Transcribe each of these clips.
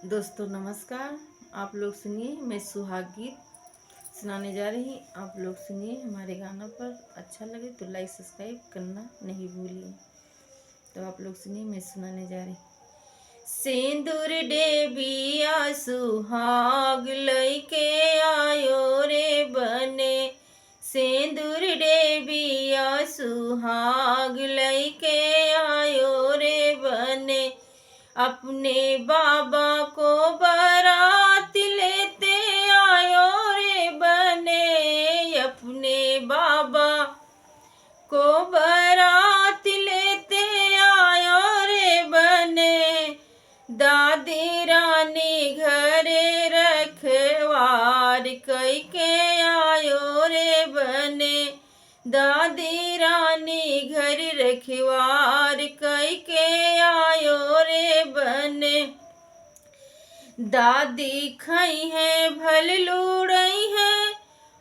दोस्तों नमस्कार। आप लोग सुनिए, मैं सुहाग गीत सुनाने जा रही। आप लोग सुनिए, हमारे गाना पर अच्छा लगे तो लाइक सब्सक्राइब करना नहीं भूलिए। तो आप लोग सुनिए, मैं सुनाने जा रही। सिंदूर डेबिया सुहाग लइके आयो रे बने, सिंदूर डेबिया सुहाग लइके आयो रे बने, अपने बाबा को बारात लेते आयो रे बने, अपने बाबा को बारात लेते आयो रे बने, दादी रानी घरे रखवार कई के आयो रे बने, दादी रानी घर रखवार कई के आयो रे बने, दादी खई है भल लुड़ई है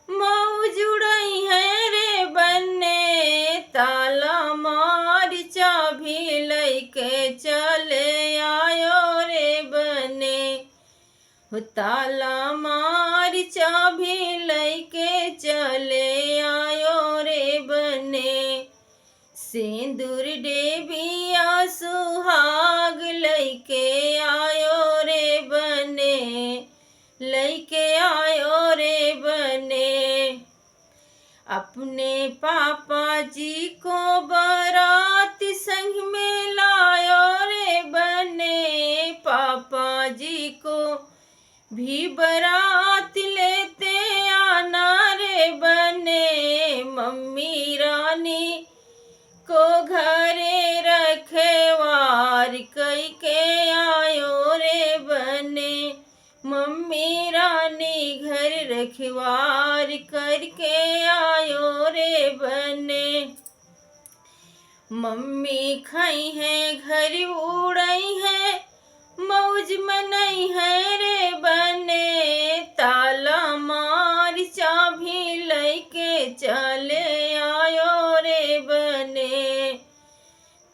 मौज उड़ई है रे बने, ताला मार चाभी लइके चले आयो रे बने, ताला मार चाभी लइके चले आयो रे बने, सिंदूर डेबिया सुहाग लइके आयो रे बने, लइके आयो रे बने, अपने पापा जी को बारात संग में लायो रे बने, पापा जी को भी बारात लेते आना रे बने, मम्मी रानी को घरे रखवार कई के आयो रे बने, मम्मी रानी घर रखवार करके आयो रे बने, मम्मी खई है घर उड़ई है मौज मनई है रे बने, ताला मार चाभी लइके चले आयो रे बने,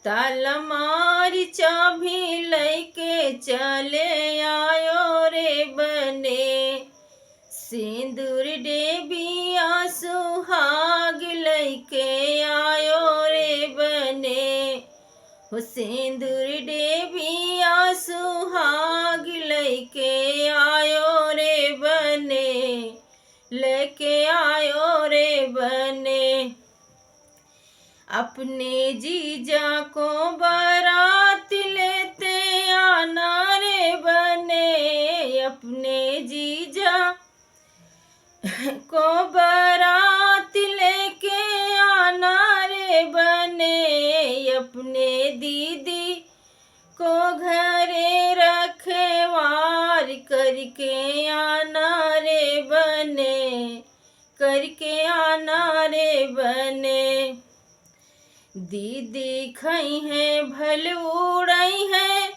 ताला मार चाभी लइके चले आयो रे बने, सिंदूर डेबिया सुहाग लइके आयो रे बने, हो सिंदूर डेबिया सुहाग लइके आयो रे बने, लेके आयो रे बने, अपने जीजा को बारात लेते आना रे बने, अपने जीजा को बारात लेके आना रे बने, अपने दीदी को घरे रखवार करके आना रे बने, करके आना रे बने, दीदी खई है भल उड़ई है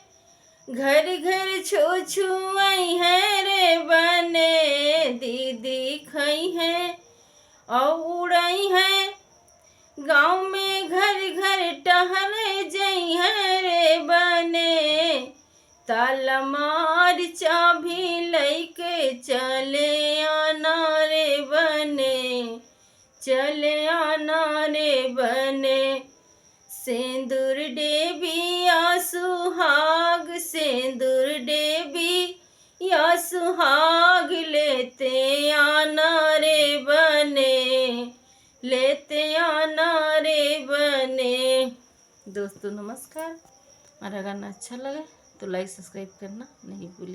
घर घर छू छुई है रे बने, दीदी खई है और उड़ई है गाँव में घर घर टहल जई है रे बने, ताला मार चाभी लइके चले आना रे बने, चले आना रे बने, सिंदूर डेबिया सुहाग, सिंदूर डेबिया सुहाग लेते आना रे बने, लेते आना रे बने। दोस्तों नमस्कार। हमारा गाना अच्छा लगे तो लाइक सब्सक्राइब करना नहीं भूलिए।